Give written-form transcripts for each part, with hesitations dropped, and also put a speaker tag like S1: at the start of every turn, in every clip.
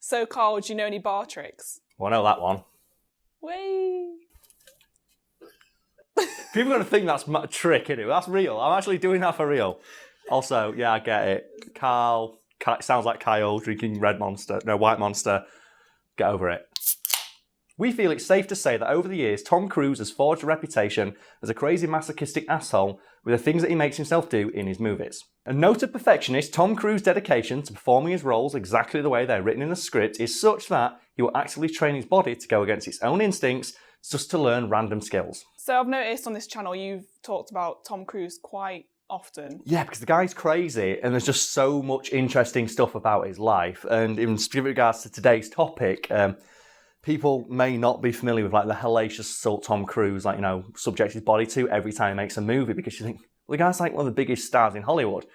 S1: So, Karl, do you know any bar tricks?
S2: Well, I know that one.
S1: Whee!
S2: People are going to think that's a trick, innit? That's real. I'm actually doing that for real. Also, yeah, I get it. Karl sounds like Kyle drinking White Monster. Get over it. We feel it's safe to say that over the years, Tom Cruise has forged a reputation as a crazy masochistic asshole with the things that he makes himself do in his movies. A noted perfectionist, Tom Cruise's dedication to performing his roles exactly the way they're written in the script is such that he will actively train his body to go against its own instincts just to learn random skills.
S1: So I've noticed on this channel you've talked about Tom Cruise quite often.
S2: Yeah, because the guy's crazy and there's just so much interesting stuff about his life. And in specific regards to today's topic, people may not be familiar with like the hellacious assault Tom Cruise, subjects his body to every time he makes a movie, because you think, well, the guy's like one of the biggest stars in Hollywood.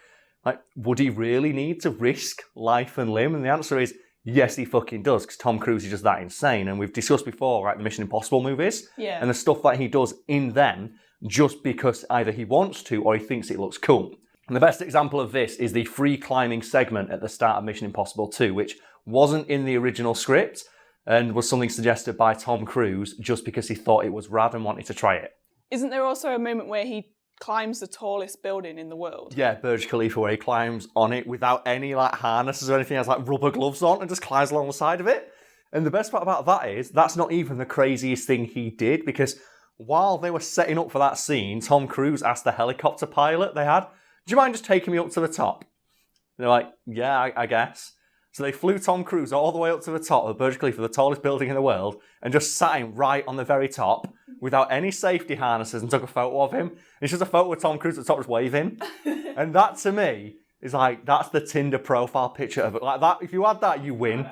S2: Like, would he really need to risk life and limb? And the answer is, yes, he fucking does, because Tom Cruise is just that insane. And we've discussed before, right, the Mission Impossible movies, and the stuff that he does in them just because either he wants to or he thinks it looks cool. And the best example of this is the free climbing segment at the start of Mission Impossible 2, which wasn't in the original script and was something suggested by Tom Cruise just because he thought it was rad and wanted to try it.
S1: Isn't there also a moment where he climbs the tallest building in the world?
S2: Yeah, Burj Khalifa, where he climbs on it without any harnesses or anything. He has rubber gloves on and just climbs along the side of it. And the best part about that is that's not even the craziest thing he did, because while they were setting up for that scene, Tom Cruise asked the helicopter pilot they had, "Do you mind just taking me up to the top?" And they're like, "Yeah, I guess." So they flew Tom Cruise all the way up to the top of Burj Khalifa, the tallest building in the world, and just sat him right on the very top without any safety harnesses and took a photo of him. It's just a photo of Tom Cruise at the top just waving. And that, to me, is that's the Tinder profile picture of it. Like that, if you had that, you win.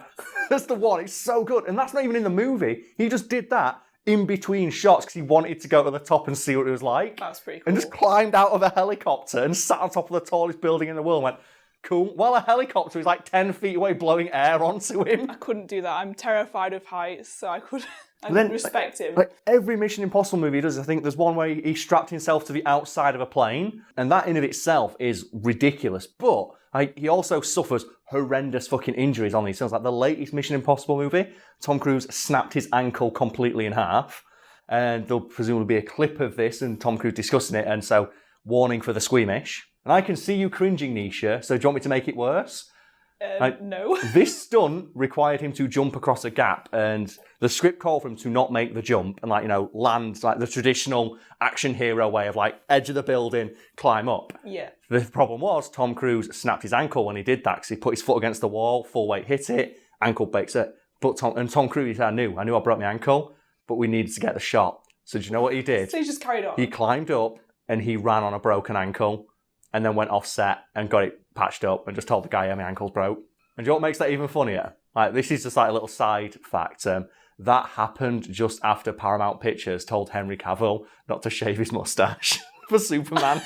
S2: That's the one. It's so good. And that's not even in the movie. He just did that in between shots because he wanted to go to the top and see what it was like.
S1: That's pretty cool.
S2: And just climbed out of a helicopter and sat on top of the tallest building in the world and went, cool. While a helicopter is 10 feet away blowing air onto him.
S1: I couldn't do that. I'm terrified of heights, so I couldn't respect him.
S2: Every Mission Impossible movie does. I think there's one where he strapped himself to the outside of a plane, and that in of itself is ridiculous. But he also suffers horrendous fucking injuries on these films. Like the latest Mission Impossible movie, Tom Cruise snapped his ankle completely in half, and there'll presumably be a clip of this and Tom Cruise discussing it, and so warning for the squeamish. And I can see you cringing, Nisha, so do you want me to make it worse?
S1: No.
S2: This stunt required him to jump across a gap, and the script called for him to not make the jump and land the traditional action hero way of edge of the building, climb up.
S1: Yeah.
S2: The problem was Tom Cruise snapped his ankle when he did that because he put his foot against the wall, full weight hit it, ankle breaks it. But Tom Cruise, I knew I broke my ankle, but we needed to get the shot. So do you know what he did?
S1: So he just carried on.
S2: He climbed up and he ran on a broken ankle, and then went off set and got it patched up and just told the guy, yeah, my ankle's broke. And do you know what makes that even funnier? This is just a little side fact. That happened just after Paramount Pictures told Henry Cavill not to shave his moustache for Superman.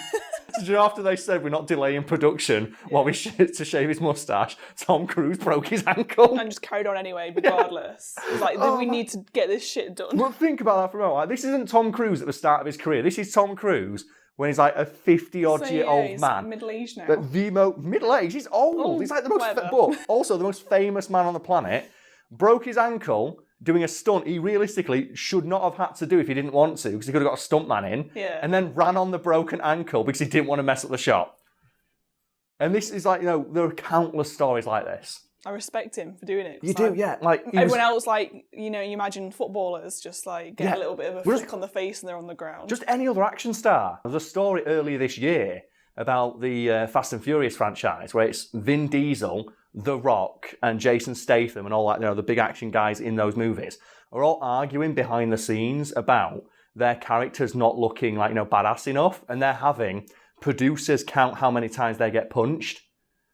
S2: So do you know, after they said we're not delaying production while we to shave his moustache, Tom Cruise broke his ankle.
S1: And just carried on anyway, regardless. It's we need to get this shit done.
S2: Well, think about that for a moment. This isn't Tom Cruise at the start of his career. This is Tom Cruise when he's a 50-odd-year-old man.
S1: He's middle-aged now.
S2: Middle-aged? He's old. He's the most... But also the most famous man on the planet. Broke his ankle doing a stunt he realistically should not have had to do if he didn't want to, because he could have got a stuntman in.
S1: Yeah.
S2: And then ran on the broken ankle because he didn't want to mess up the shot. And this is there are countless stories like this.
S1: I respect him for doing it.
S2: You do, yeah.
S1: Everyone else, you imagine footballers just get a little bit of a flick on the face and they're on the ground.
S2: Just any other action star. There's a story earlier this year about the Fast and Furious franchise where it's Vin Diesel, The Rock, and Jason Statham and all the big action guys in those movies are all arguing behind the scenes about their characters not looking badass enough, and they're having producers count how many times they get punched,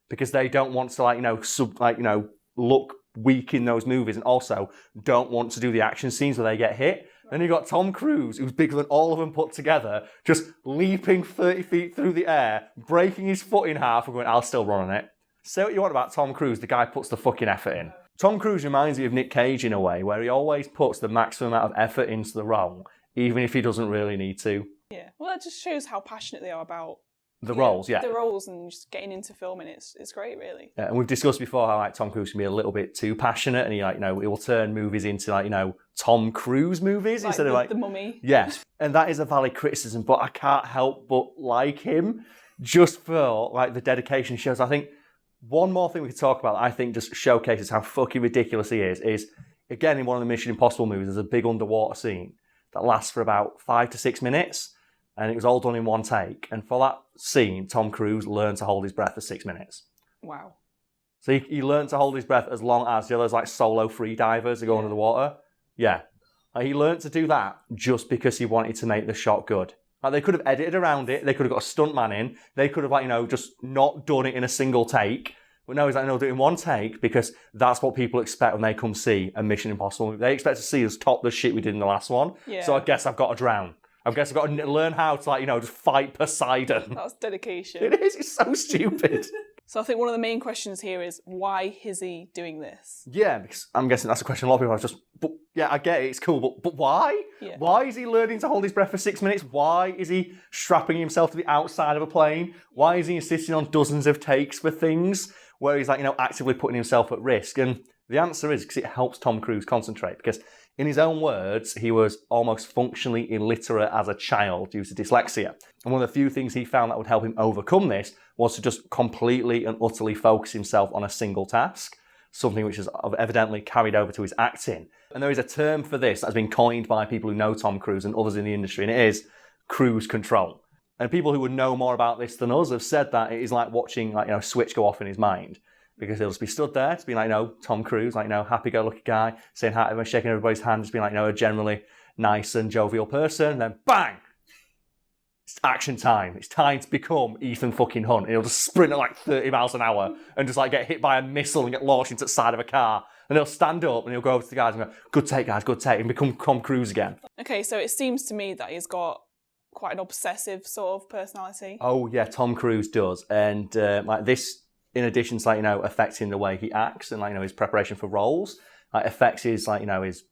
S2: because they don't want to look weak in those movies, and also don't want to do the action scenes where they get hit. Then you've got Tom Cruise, who's bigger than all of them put together, just leaping 30 feet through the air, breaking his foot in half and going, I'll still run on it. Say what you want about Tom Cruise, the guy puts the fucking effort in. Tom Cruise reminds me of Nick Cage in a way, where he always puts the maximum amount of effort into the role, even if he doesn't really need to.
S1: Yeah, well, that just shows how passionate they are about
S2: the roles, yeah.
S1: The roles and just getting into filming, it's great, really.
S2: Yeah, and we've discussed before how like Tom Cruise can be a little bit too passionate, and he like, you know, he will turn movies into like, you know, Tom Cruise movies instead of like
S1: The Mummy.
S2: Yes, and that is a valid criticism, but I can't help but like him just for like the dedication he shows. I think one more thing we could talk about that I think just showcases how fucking ridiculous he is again in one of the Mission Impossible movies, there's a big underwater scene that lasts for about 5 to 6 minutes. And it was all done in one take. And for that scene, Tom Cruise learned to hold his breath for 6 minutes.
S1: Wow.
S2: So he learned to hold his breath as long as the others like solo free divers that go under the water. Yeah. Like, he learned to do that just because he wanted to make the shot good. Like, they could have edited around it. They could have got a stuntman in. They could have, like, you know, just not done it in a single take. But no, he's like, no, do it in one take because that's what people expect when they come see a Mission Impossible movie. They expect to see us top the shit we did in the last one.
S1: Yeah.
S2: So I guess I've got to drown. I guess I've got to learn how to, like, you know, just fight Poseidon.
S1: That's dedication.
S2: It is. It's so stupid.
S1: So I think one of the main questions here is, why is he doing this?
S2: Yeah, because I'm guessing that's a question a lot of people are just, but yeah, I get it, it's cool, but why?
S1: Yeah.
S2: Why is he learning to hold his breath for 6 minutes? Why is he strapping himself to the outside of a plane? Why is he insisting on dozens of takes for things where he's, like, you know, actively putting himself at risk? And the answer is because it helps Tom Cruise concentrate, because in his own words, he was almost functionally illiterate as a child due to dyslexia. And one of the few things he found that would help him overcome this was to just completely and utterly focus himself on a single task, something which is evidently carried over to his acting. And there is a term for this that has been coined by people who know Tom Cruise and others in the industry, and it is cruise control. And people who would know more about this than us have said that it is like watching, like, you know, a switch go off in his mind. Because he'll just be stood there to be like, you know, Tom Cruise, like, you know, happy-go-lucky guy, saying hi to everyone, shaking everybody's hand, just being like, you know, a generally nice and jovial person. And then bang! It's action time. It's time to become Ethan fucking Hunt. He'll just sprint at like 30 miles an hour and just like get hit by a missile and get launched into the side of a car. And he'll stand up and he'll go over to the guys and go, good take, guys, good take, and become Tom Cruise again.
S1: Okay, so it seems to me that he's got quite an obsessive sort of personality.
S2: Oh, yeah, Tom Cruise does. And like this, in addition to, like, you know, affecting the way he acts and, like, you know, his preparation for roles, like, affects his, like, you know, his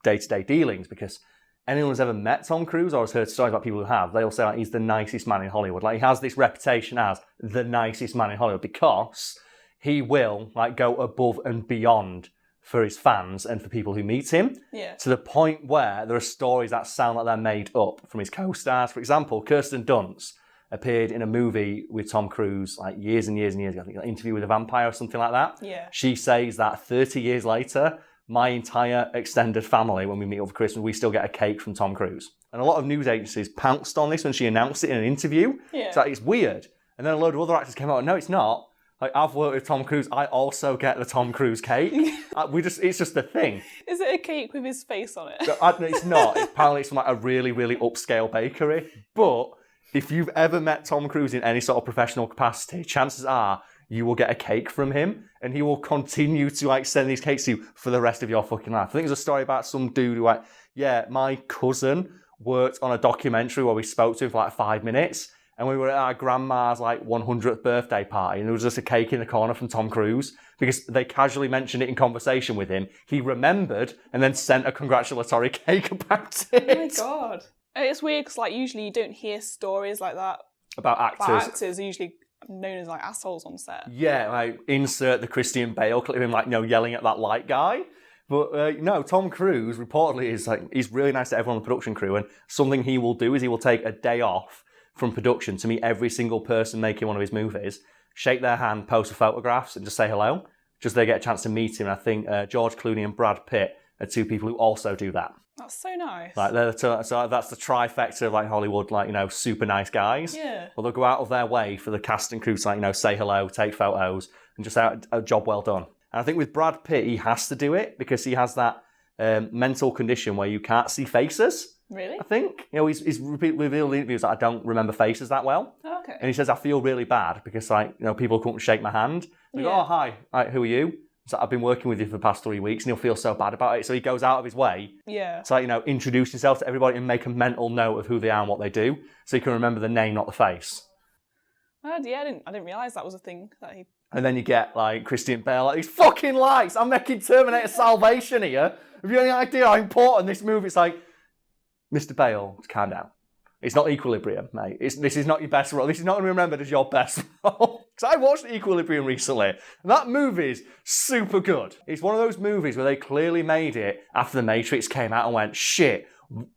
S2: day-to-day dealings, because anyone who's ever met Tom Cruise or has heard stories about people who have, they'll say, like, he's the nicest man in Hollywood. Like, he has this reputation as the nicest man in Hollywood because he will, like, go above and beyond for his fans and for people who meet him.
S1: Yeah.
S2: To the point where there are stories that sound like they're made up from his co-stars. For example, Kirsten Dunst appeared in a movie with Tom Cruise like years and years and years ago. I think, like, Interview with a Vampire or something like that.
S1: Yeah.
S2: She says that 30 years later, my entire extended family, when we meet over Christmas, we still get a cake from Tom Cruise. And a lot of news agencies pounced on this when she announced it in an interview.
S1: Yeah.
S2: So it's weird. And then a load of other actors came out and, no, it's not. Like, I've worked with Tom Cruise. I also get the Tom Cruise cake. It's just a thing.
S1: Is it a cake with his face on it?
S2: It's not. Apparently it's from like a really, really upscale bakery. But if you've ever met Tom Cruise in any sort of professional capacity, chances are you will get a cake from him, and he will continue to, like, send these cakes to you for the rest of your fucking life. I think there's a story about some dude who, like, yeah, my cousin worked on a documentary where we spoke to him for like 5 minutes, and we were at our grandma's like 100th birthday party, and there was just a cake in the corner from Tom Cruise because they casually mentioned it in conversation with him. He remembered and then sent a congratulatory cake about it.
S1: Oh my God. It's weird because, like, usually you don't hear stories like that
S2: about actors.
S1: About actors usually known as, like, assholes on set.
S2: Yeah, like, insert the Christian Bale clip of him, like, you know, yelling at that light guy. But no, Tom Cruise reportedly is like, he's really nice to everyone on the production crew, and something he will do is he will take a day off from production to meet every single person making one of his movies, shake their hand, post for photographs, and just say hello. Just they get a chance to meet him. And I think George Clooney and Brad Pitt are two people who also do that.
S1: That's so nice.
S2: Like, so that's the trifecta of, like, Hollywood, like, you know, super nice guys.
S1: Yeah.
S2: Well, they'll go out of their way for the cast and crew to, like, you know, say hello, take photos, and just a job well done. And I think with Brad Pitt, he has to do it because he has that mental condition where you can't see faces.
S1: Really?
S2: I think. You know, he's revealed in interviews that I don't remember faces that well.
S1: Oh, okay.
S2: And he says, I feel really bad because, like, you know, people come up and shake my hand. They go, oh, hi, like, who are you? So I've been working with you for the past 3 weeks, and he'll feel so bad about it. So he goes out of his way to, like, you know, introduce himself to everybody and make a mental note of who they are and what they do, so he can remember the name, not the face.
S1: Yeah, I didn't realise that was a thing that he.
S2: And then you get, like, Christian Bale, like, these fucking lights. I'm making Terminator Salvation here. Have you any idea how important this movie is? Like, Mr. Bale, calm down. It's not Equilibrium, mate. This is not your best role. This is not going to be remembered as your best role. Because I watched Equilibrium recently, and that movie's super good. It's one of those movies where they clearly made it after The Matrix came out and went, shit,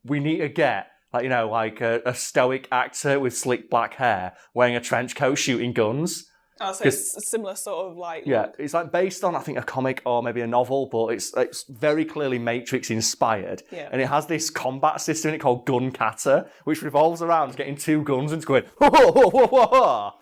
S2: we need to get a stoic actor with slick black hair wearing a trench coat shooting guns.
S1: Oh, so it's a similar sort of like...
S2: Yeah,
S1: look.
S2: it's like based on, I think, a comic or maybe a novel, but it's very clearly Matrix-inspired.
S1: Yeah.
S2: And it has this combat system in it called gun kata, which revolves around getting two guns and going, ho, ho, ho, ho, ho, ho.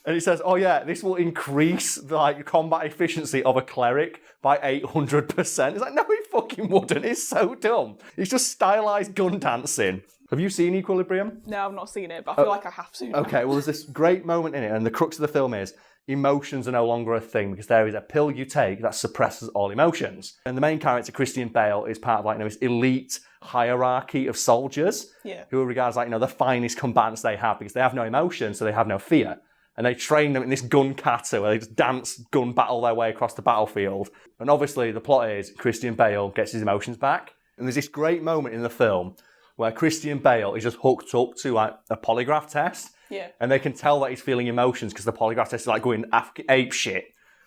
S2: And it says, oh yeah, this will increase the combat efficiency of a cleric by 800%. It's like, no, it fucking wouldn't. It's so dumb. It's just stylized gun dancing. Have you seen Equilibrium?
S1: No, I've not seen it, but I feel like I have to.
S2: Okay, well, there's this great moment in it, and the crux of the film is emotions are no longer a thing because there is a pill you take that suppresses all emotions. And the main character, Christian Bale, is part of this elite hierarchy of soldiers who are regarded as the finest combatants they have because they have no emotion, so they have no fear. And they train them in this gun kata where they just dance, gun battle their way across the battlefield. And obviously the plot is Christian Bale gets his emotions back. And there's this great moment in the film where Christian Bale is just hooked up to a polygraph test.
S1: Yeah.
S2: And they can tell that he's feeling emotions because the polygraph test is going ape shit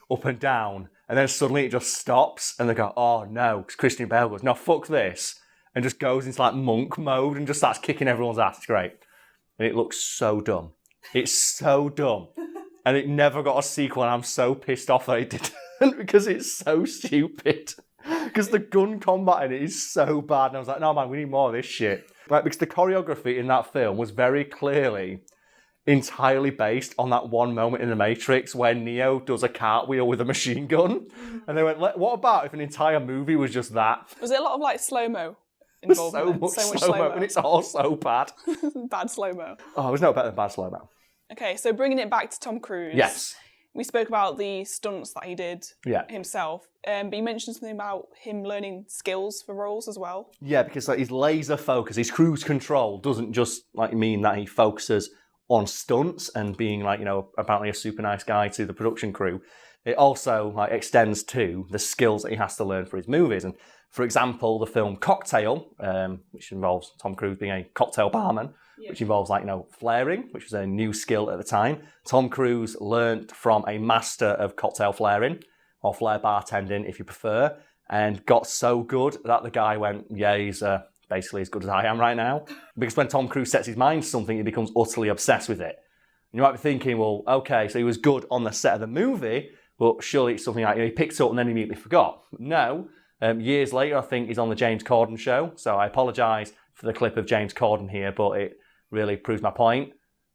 S2: up and down. And then suddenly it just stops and they go, oh no, because Christian Bale goes, no, fuck this. And just goes into monk mode and just starts kicking everyone's ass. It's great. And it looks so dumb. It's so dumb. And it never got a sequel and I'm so pissed off that it didn't because it's so stupid. Because the gun combat in it is so bad. And I was like, no man, we need more of this shit. Right, because the choreography in that film was very clearly entirely based on that one moment in The Matrix where Neo does a cartwheel with a machine gun. And they went, what about if an entire movie was just that?
S1: Was it a lot of slow-mo involved?
S2: So much slow-mo, and it's all so bad.
S1: Bad slow-mo.
S2: Oh, it was no better than bad slow-mo.
S1: Okay, so bringing it back to Tom Cruise.
S2: Yes.
S1: We spoke about the stunts that he did himself, but you mentioned something about him learning skills for roles as well. Yeah,
S2: because his laser focus, his cruise control doesn't just mean that he focuses on stunts and being apparently a super nice guy to the production crew. It also extends to the skills that he has to learn for his movies. And for example, the film Cocktail, which involves Tom Cruise being a cocktail barman, which involves flaring, which was a new skill at the time. Tom Cruise learnt from a master of cocktail flaring, or flare bartending if you prefer, and got so good that the guy went, yeah, he's basically as good as I am right now. Because when Tom Cruise sets his mind to something, he becomes utterly obsessed with it. And you might be thinking, well, okay, so he was good on the set of the movie, but surely it's something he picked up and then immediately forgot. No. Years later, I think he's on the James Corden show. So I apologise for the clip of James Corden here, but it really proves my point.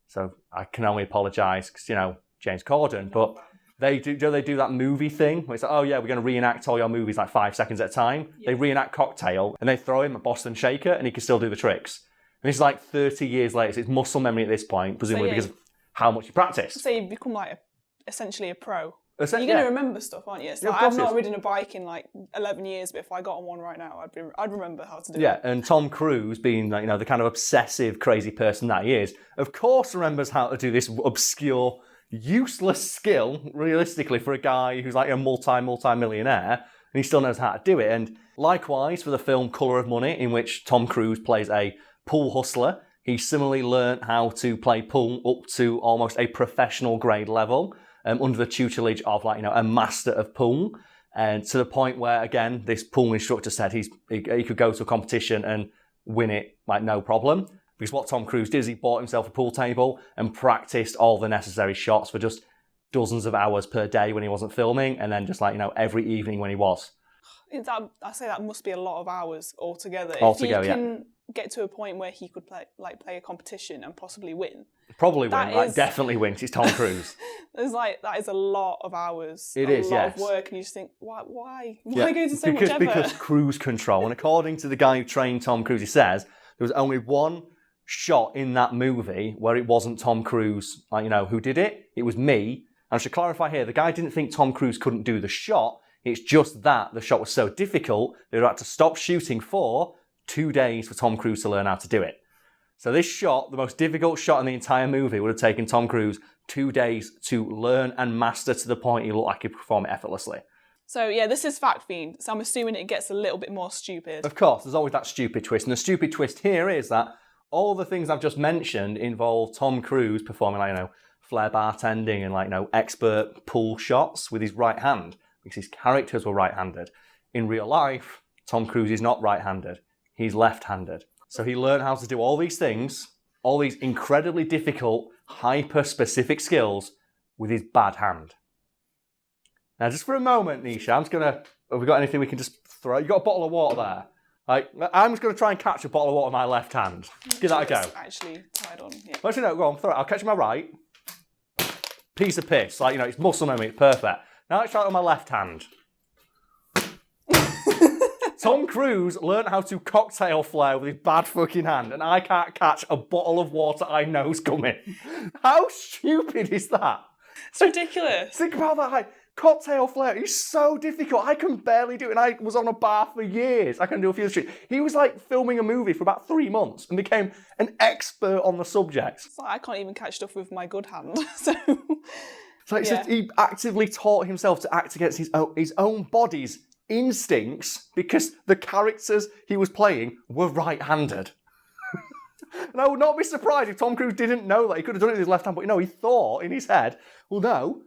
S2: So I can only apologise because, James Corden. But they do that movie thing where it's like, oh yeah, we're going to reenact all your movies 5 seconds at a time. Yeah. They reenact Cocktail and they throw him a Boston Shaker and he can still do the tricks. And this is 30 years later. So it's muscle memory at this point, presumably because of how much you practice.
S1: So you've become essentially a pro. You're going to remember stuff, aren't you? So I've not ridden a bike in 11 years, but if I got on one right now, I'd remember how to do it.
S2: Yeah, and Tom Cruise, being the kind of obsessive, crazy person that he is, of course remembers how to do this obscure, useless skill, realistically, for a guy who's a multi-millionaire, and he still knows how to do it. And likewise, for the film Colour of Money, in which Tom Cruise plays a pool hustler, he similarly learnt how to play pool up to almost a professional grade level, under the tutelage of a master of pool, and to the point where, again, this pool instructor said he could go to a competition and win it no problem. Because what Tom Cruise did is he bought himself a pool table and practiced all the necessary shots for just dozens of hours per day when he wasn't filming, and then just every evening when he was.
S1: I say that must be a lot of hours altogether.
S2: If
S1: he can get to a point where he could play a competition and possibly win.
S2: Probably win, definitely win. It's Tom Cruise.
S1: That is a lot of hours.
S2: It is,
S1: yes. A lot of work, and you just think, why go to so much effort?
S2: Because cruise control. And according to the guy who trained Tom Cruise, he says there was only one shot in that movie where it wasn't Tom Cruise, who did it. It was me. And I should clarify here, the guy didn't think Tom Cruise couldn't do the shot. It's just that the shot was so difficult, they had to stop shooting for 2 days for Tom Cruise to learn how to do it. So this shot, the most difficult shot in the entire movie, would have taken Tom Cruise 2 days to learn and master to the point he looked like he could perform it effortlessly.
S1: So yeah, this is Fact Fiend, so I'm assuming it gets a little bit more stupid.
S2: Of course, there's always that stupid twist. And the stupid twist here is that all the things I've just mentioned involve Tom Cruise performing like, flair bartending and like, expert pull shots with his right hand because his characters were right-handed. In real life, Tom Cruise is not right-handed. He's left-handed. So he learned how to do all these things, all these incredibly difficult, hyper-specific skills with his bad hand. Now, just for a moment, Nisha, have we got anything we can just throw? You got a bottle of water there. Like, I'm just going to try and catch a bottle of water with my left hand. Give that a go.
S1: Actually tied on. Yeah.
S2: Actually, no, go on, throw it. I'll catch my right. Piece of piss. Like, it's muscle memory. It's perfect. Now let's try it on my left hand. Tom Cruise learned how to cocktail flair with his bad fucking hand, and I can't catch a bottle of water I know's coming. How stupid is that?
S1: It's ridiculous.
S2: Think about that, like, cocktail flair is so difficult. I can barely do it, and I was on a bar for years. I can do a few streets. He was like filming a movie for about 3 months and became an expert on the subject.
S1: It's like I can't even catch stuff with my good hand. So
S2: it's like just, he actively taught himself to act against his own body's instincts because the characters he was playing were right-handed. And I would not be surprised if Tom Cruise didn't know that. He could have done it with his left hand, but he thought in his head, well,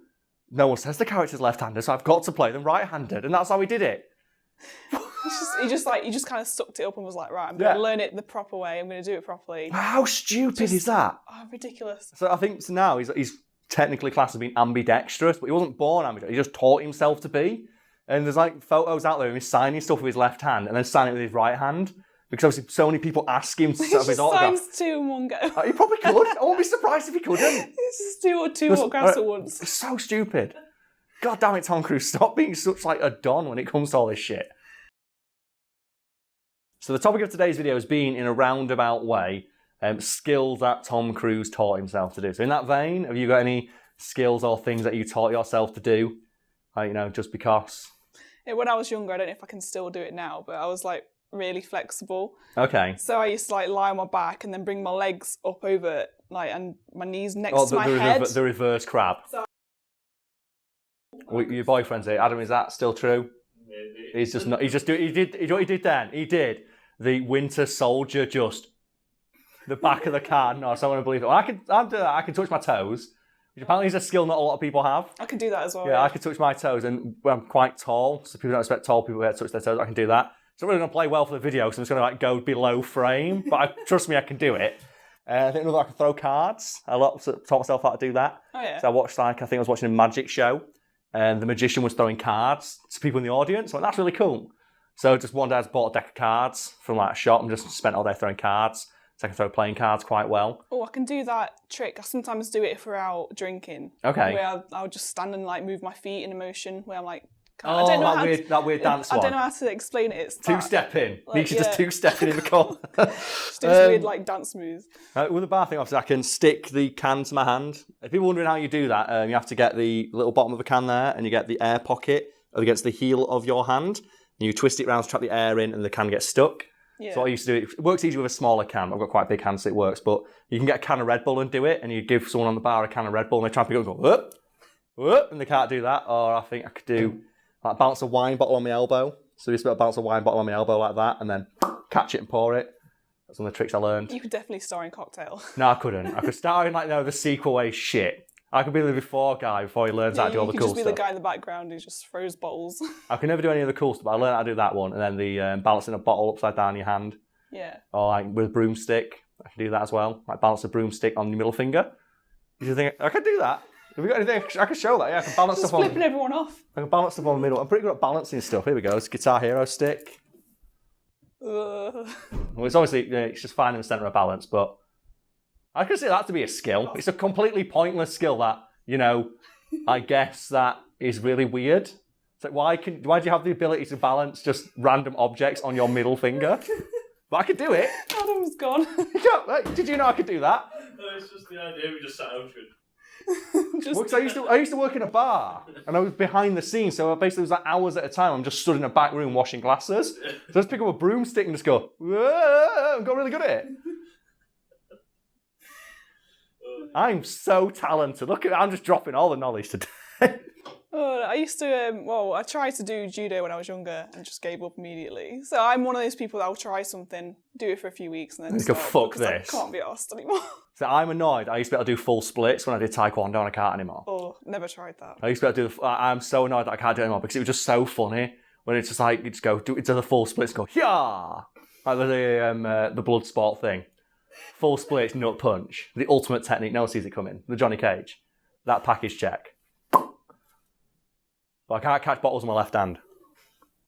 S2: no one says the character's left-handed, so I've got to play them right-handed, and that's how he did it.
S1: He just kind of sucked it up and was like, right, I'm going to learn it the proper way. I'm going to do it properly.
S2: How stupid is that?
S1: Oh, ridiculous.
S2: So I think now he's technically classed as being ambidextrous, but he wasn't born ambidextrous. He just taught himself to be. And there's like photos out there of him signing stuff with his left hand and then signing it with his right hand. Because obviously so many people ask him to set up his autograph.
S1: He signs 2 in one go.
S2: He probably could. I won't be surprised if he couldn't.
S1: It's just two autographs at once.
S2: It's so stupid. God damn it, Tom Cruise. Stop being such like a don when it comes to all this shit. So the topic of today's video has been, in a roundabout way, skills that Tom Cruise taught himself to do. So in that vein, have you got any skills or things that you taught yourself to do? Just because?
S1: When I was younger, I don't know if I can still do it now, but I was like really flexible.
S2: Okay.
S1: So I used to like lie on my back and then bring my legs up over and my knees next to my head.
S2: The reverse crab. So your boyfriend's here. Adam, is that still true?
S3: Maybe.
S2: He's just not. He did what he did then. He did the Winter Soldier, just the back of the car. No, so I want to believe it. Well, I can do that. I can touch my toes. Which apparently is a skill not a lot of people have.
S1: I can do that as well.
S2: Yeah, I can touch my toes, and I'm quite tall, so people don't expect tall people to touch their toes. I can do that. It's not really going to play well for the video, so I'm just going to go below frame. But trust me, I can do it. I think I can throw cards. I taught myself how to do that.
S1: Oh yeah.
S2: So I watched I think I was watching a magic show, and the magician was throwing cards to people in the audience. So that's really cool. So just one day I just bought a deck of cards from like a shop and just spent all day throwing cards. So I can throw playing cards quite well.
S1: Oh, I can do that trick. I sometimes do it if we're out drinking.
S2: Okay.
S1: Where I'll just stand and like move my feet in a motion where I'm like,
S2: I don't know that weird dance one.
S1: I don't know how to explain it. It's
S2: two-stepping. Like, just two-stepping in the corner.
S1: Just do this weird like dance moves.
S2: With the bar thing, obviously, I can stick the can to my hand. If people are wondering how you do that, you have to get the little bottom of the can there, and you get the air pocket against the heel of your hand, and you twist it around to trap the air in, and the can gets stuck.
S1: Yeah.
S2: So what I used to do, it works easier with a smaller can. I've got quite big hands, so it works. But you can get a can of Red Bull and do it, and you give someone on the bar a can of Red Bull, and they try and pick it up and go, whoop, whoop, and they can't do that. Or I think I could do, like, bounce a wine bottle on my elbow. So just bounce a wine bottle on my elbow like that, and then catch it and pour it. That's one of the tricks I learned.
S1: You could definitely star in Cocktail.
S2: No, I couldn't. I could star in, the sequel way shit. I could be the before guy before he learns how to do all the cool stuff.
S1: You could just be the guy in the background who just throws bottles. I
S2: could never do any of the cool stuff, but I learned how to do that one. And then the balancing a bottle upside down in your hand.
S1: Yeah.
S2: Or like with a broomstick. I can do that as well. Like balance a broomstick on your middle finger. You think I could do that? Have you got anything I can show that? Yeah, I can balance
S1: just
S2: stuff on.
S1: Flipping everyone off.
S2: I can balance stuff on the middle. I'm pretty good at balancing stuff. Here we go. It's a Guitar Hero stick. Well, it's obviously it's just finding the centre of balance, but I consider that to be a skill. It's a completely pointless skill that, I guess that is really weird. It's like why do you have the ability to balance just random objects on your middle finger? But I could do it.
S1: Adam's gone.
S2: Did you know I could do that?
S3: No, it's just the idea we just sat out with.
S2: I used to work in a bar, and I was behind the scenes, so basically it was like hours at a time. I'm just stood in a back room washing glasses. So I just pick up a broomstick and just go, whoa, and got really good at it. I'm so talented. Look at I'm just dropping all the knowledge today.
S1: I used to, I tried to do judo when I was younger and just gave up immediately. So I'm one of those people that will try something, do it for a few weeks and then
S2: stop. Fuck this.
S1: I can't be arsed anymore.
S2: So I'm annoyed. I used to be able to do full splits when I did taekwondo and I can't anymore.
S1: Oh, never tried that.
S2: I used to be able to do I'm so annoyed that I can't do it anymore because it was just so funny when it's just like, you just go, do it to the full splits, go, yeah! Like the blood sport thing. Full splits, nut punch. The ultimate technique, no one sees it coming. The Johnny Cage. That package check. But I can't catch bottles with my left hand.